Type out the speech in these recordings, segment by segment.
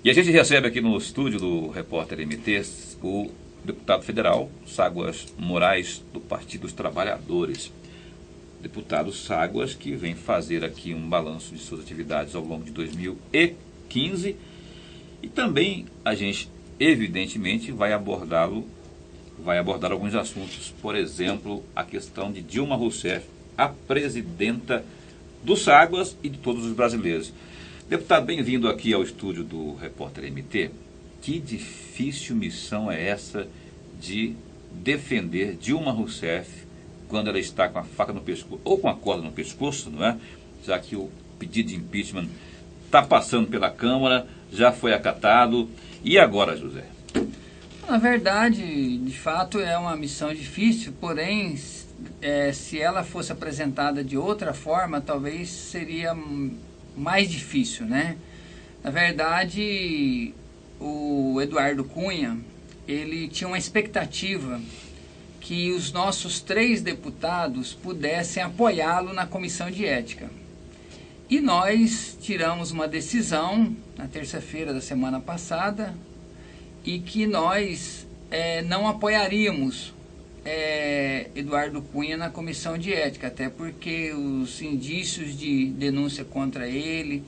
E a gente recebe aqui no estúdio do Repórter MT o deputado federal Ságuas Moraes, do Partido dos Trabalhadores. Deputado Ságuas, que vem fazer aqui um balanço de suas atividades ao longo de 2015. E também a gente, evidentemente, vai abordar alguns assuntos, por exemplo, a questão de Dilma Rousseff, a presidenta do Ságuas e de todos os brasileiros. Deputado, bem-vindo aqui ao estúdio do Repórter MT. Que difícil missão é essa de defender Dilma Rousseff quando ela está com a faca no pescoço, ou com a corda no pescoço, não é? Já que o pedido de impeachment está passando pela Câmara, já foi acatado. E agora, José? Na verdade, de fato, é uma missão difícil, porém, se ela fosse apresentada de outra forma, talvez seria mais difícil, né? Na verdade, o Eduardo Cunha, ele tinha uma expectativa que os nossos 3 deputados pudessem apoiá-lo na comissão de ética. E nós tiramos uma decisão na terça-feira da semana passada e que nós não apoiaríamos Eduardo Cunha na comissão de ética, até porque os indícios de denúncia contra ele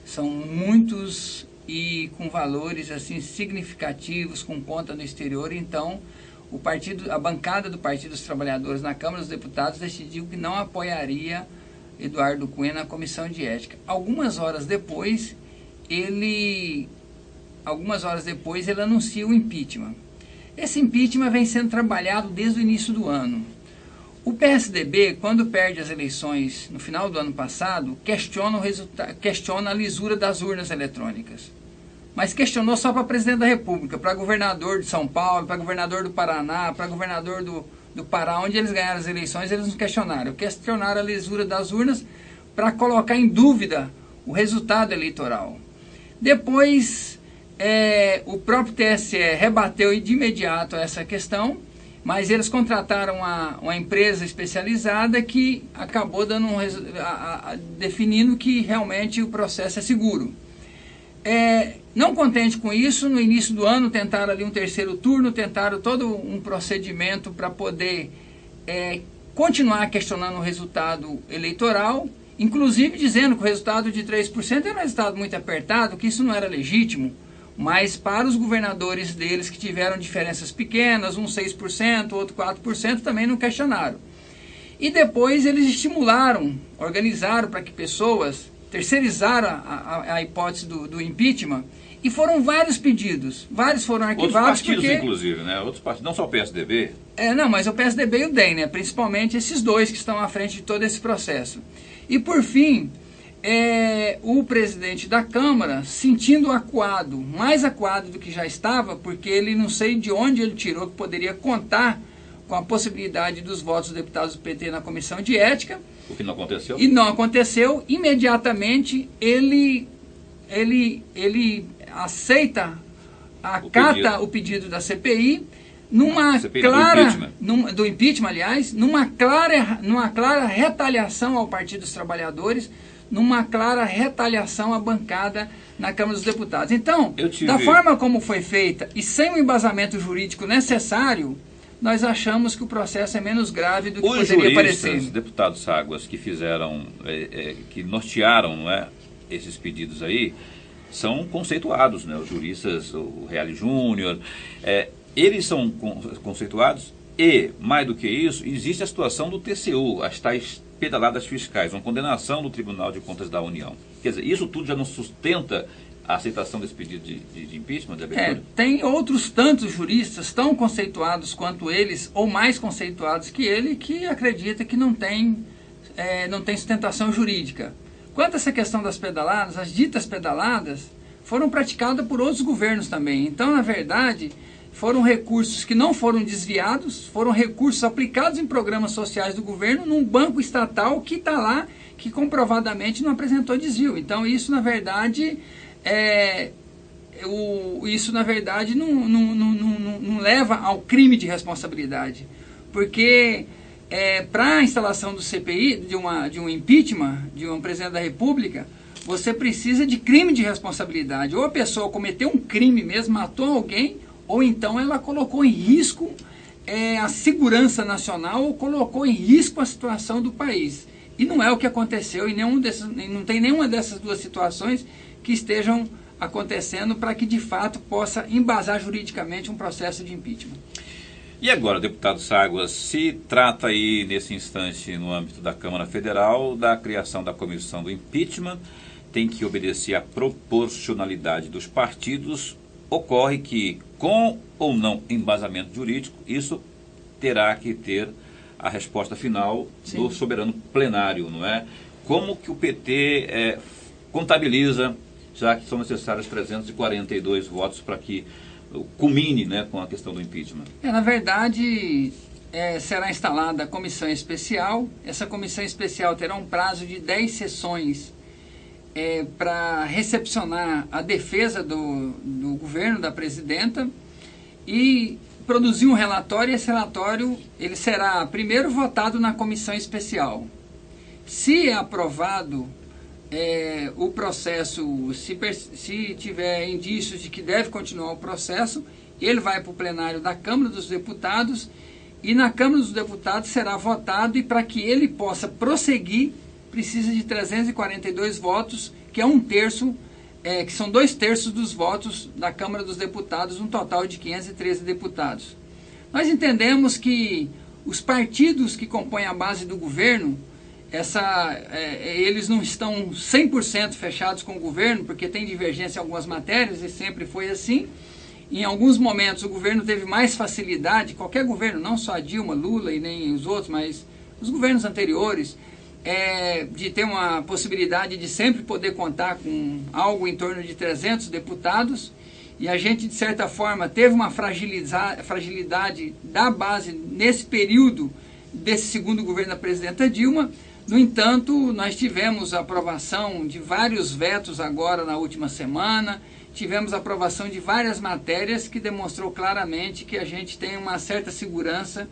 são muitos e com valores assim significativos, com conta no exterior. Então a bancada do Partido dos Trabalhadores na Câmara dos Deputados decidiu que não apoiaria Eduardo Cunha na comissão de ética. Algumas horas depois ele anuncia o impeachment. Esse impeachment vem sendo trabalhado desde o início do ano. O PSDB, quando perde as eleições no final do ano passado, questiona a lisura das urnas eletrônicas. Mas questionou só para presidente da República, para governador de São Paulo, para governador do Paraná, para governador do Pará, onde eles ganharam as eleições, eles não questionaram. Questionaram a lisura das urnas para colocar em dúvida o resultado eleitoral. Depois, o próprio TSE rebateu de imediato essa questão, mas eles contrataram uma empresa especializada que acabou dando definindo que realmente o processo é seguro. Não contente com isso, no início do ano tentaram ali um terceiro turno, tentaram todo um procedimento para poder continuar questionando o resultado eleitoral, inclusive dizendo que o resultado de 3% era um resultado muito apertado, que isso não era legítimo, mas para os governadores deles que tiveram diferenças pequenas, um 6%, outro 4%, também não questionaram. E depois eles organizaram para que pessoas terceirizaram a hipótese do impeachment, e foram vários pedidos, vários foram arquivados. Outros partidos, inclusive, né? Outros partidos, não só o PSDB. Não, mas o PSDB e o DEM, né? Principalmente esses dois que estão à frente de todo esse processo. E por fim, o presidente da Câmara, sentindo acuado, mais acuado do que já estava, porque ele não sei de onde ele tirou que poderia contar com a possibilidade dos votos dos deputados do PT na comissão de ética. O que não aconteceu? E não aconteceu. Imediatamente ele acata o pedido da CPI, do impeachment, aliás, numa clara retaliação ao Partido dos Trabalhadores, numa clara retaliação à bancada na Câmara dos Deputados. Então, da forma como foi feita e sem o embasamento jurídico necessário, nós achamos que o processo é menos grave do que poderia parecer. Os deputados Ságuas que fizeram, que nortearam, não é, esses pedidos aí, são conceituados, né? Os juristas, o Reale Júnior, eles são conceituados e, mais do que isso, existe a situação do TCU, as tais pedaladas fiscais, uma condenação do Tribunal de Contas da União. Quer dizer, isso tudo já não sustenta a aceitação desse pedido de impeachment, de abertura? Tem outros tantos juristas tão conceituados quanto eles, ou mais conceituados que ele, que acredita que não tem sustentação jurídica. Quanto a essa questão das pedaladas, as ditas pedaladas foram praticadas por outros governos também. Então, na verdade, foram recursos que não foram desviados, foram recursos aplicados em programas sociais do governo num banco estatal que está lá, que comprovadamente não apresentou desvio. Então, isso, na verdade, não leva ao crime de responsabilidade. Porque para a instalação do CPI, de um impeachment, de um presidente da República, você precisa de crime de responsabilidade. Ou a pessoa cometeu um crime mesmo, matou alguém, ou então ela colocou em risco a segurança nacional ou colocou em risco a situação do país. E não é o que aconteceu e não tem nenhuma dessas duas situações que estejam acontecendo para que de fato possa embasar juridicamente um processo de impeachment. E agora, deputado Ságuas, se trata aí nesse instante no âmbito da Câmara Federal da criação da comissão do impeachment, tem que obedecer à proporcionalidade dos partidos. Ocorre que, com ou não embasamento jurídico, isso terá que ter a resposta final do soberano plenário, não é? Como que o PT contabiliza, já que são necessários 342 votos para que culmine, né, com a questão do impeachment? Na verdade, será instalada a comissão especial. Essa comissão especial terá um prazo de 10 sessões para recepcionar a defesa do governo, da presidenta, e produzir um relatório. E esse relatório ele será primeiro votado na comissão especial. Se é aprovado o processo, se tiver indícios de que deve continuar o processo, ele vai para o plenário da Câmara dos Deputados, e na Câmara dos Deputados será votado, e para que ele possa prosseguir, precisa de 342 votos, que é um terço, que são 2/3 dos votos da Câmara dos Deputados, um total de 513 deputados. Nós entendemos que os partidos que compõem a base do governo, eles não estão 100% fechados com o governo, porque tem divergência em algumas matérias, e sempre foi assim. Em alguns momentos o governo teve mais facilidade, qualquer governo, não só a Dilma, Lula e nem os outros, mas os governos anteriores, de ter uma possibilidade de sempre poder contar com algo em torno de 300 deputados, e a gente, de certa forma, teve uma fragilidade da base nesse período desse segundo governo da presidenta Dilma. No entanto, nós tivemos a aprovação de vários vetos agora na última semana, tivemos a aprovação de várias matérias que demonstrou claramente que a gente tem uma certa segurança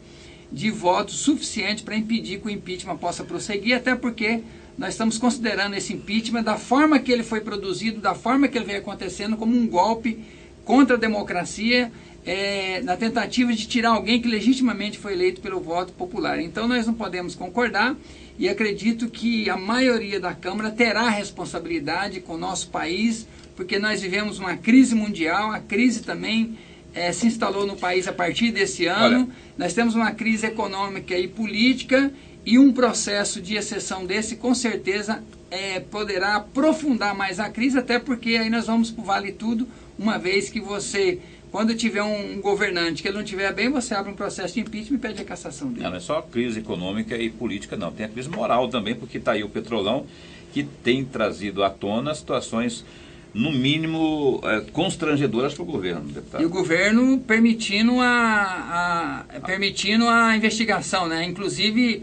de votos suficiente para impedir que o impeachment possa prosseguir, até porque nós estamos considerando esse impeachment, da forma que ele foi produzido, da forma que ele vem acontecendo, como um golpe contra a democracia, na tentativa de tirar alguém que legitimamente foi eleito pelo voto popular. Então nós não podemos concordar, e acredito que a maioria da Câmara terá responsabilidade com o nosso país, porque nós vivemos uma crise mundial, a crise também se instalou no país a partir desse ano. Olha, nós temos uma crise econômica e política, e um processo de exceção desse, com certeza, poderá aprofundar mais a crise, até porque aí nós vamos para o vale tudo, uma vez que você, quando tiver um governante que ele não estiver bem, você abre um processo de impeachment e pede a cassação dele. Não é só crise econômica e política, não. Tem a crise moral também, porque está aí o Petrolão, que tem trazido à tona situações, no mínimo, constrangedoras para o governo, deputado. E o governo permitindo a investigação, né? Inclusive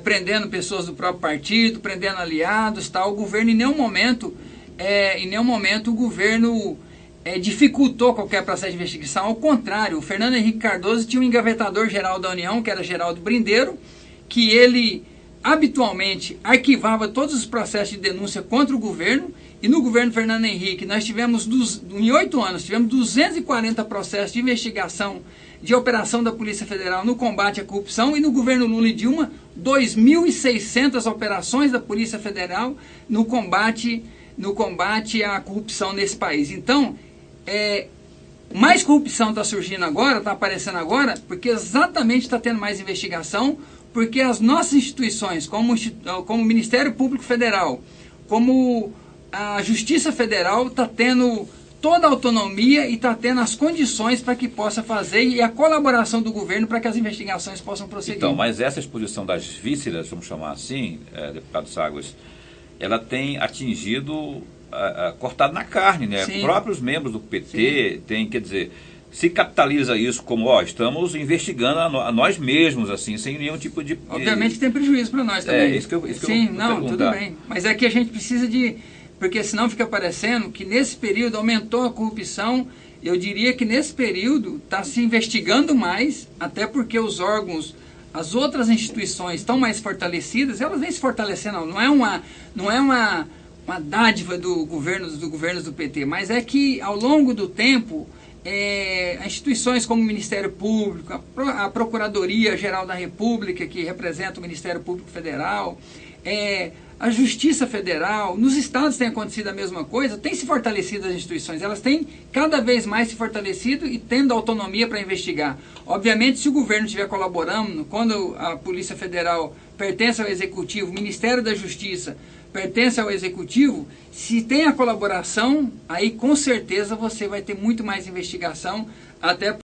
prendendo pessoas do próprio partido, prendendo aliados, tal. O governo, em nenhum momento o governo dificultou qualquer processo de investigação. Ao contrário, o Fernando Henrique Cardoso tinha um engavetador-geral da União, que era Geraldo Brindeiro, que ele habitualmente arquivava todos os processos de denúncia contra o governo. E no governo Fernando Henrique, nós tivemos, em 8 anos, tivemos 240 processos de investigação de operação da Polícia Federal no combate à corrupção, e no governo Lula e Dilma, 2.600 operações da Polícia Federal no combate à corrupção nesse país. Então, mais corrupção está surgindo agora, está aparecendo agora, porque exatamente está tendo mais investigação, porque as nossas instituições, como o Ministério Público Federal, como a Justiça Federal, está tendo toda a autonomia e está tendo as condições para que possa fazer, e a colaboração do governo para que as investigações possam prosseguir. Então, mas essa exposição das vísceras, vamos chamar assim, deputado Ságuas, ela tem atingido, cortado na carne, né? Sim. Próprios membros do PT têm, quer dizer, se capitaliza isso como, estamos investigando a nós mesmos, assim, sem nenhum tipo de... Obviamente tem prejuízo para nós também. Isso que eu Sim, vou não, perguntar. tudo bem. Mas é que a gente precisa de... Porque senão fica parecendo que nesse período aumentou a corrupção. Eu diria que nesse período está se investigando mais, até porque os órgãos, as outras instituições estão mais fortalecidas, elas vêm se fortalecendo, não é uma dádiva dos governos do PT, mas é que ao longo do tempo instituições como o Ministério Público, a Procuradoria-Geral da República, que representa o Ministério Público Federal, a Justiça Federal, nos estados tem acontecido a mesma coisa, tem se fortalecido as instituições, elas têm cada vez mais se fortalecido e tendo autonomia para investigar. Obviamente, se o governo estiver colaborando, quando a Polícia Federal pertence ao Executivo, o Ministério da Justiça pertence ao Executivo, se tem a colaboração, aí com certeza você vai ter muito mais investigação, até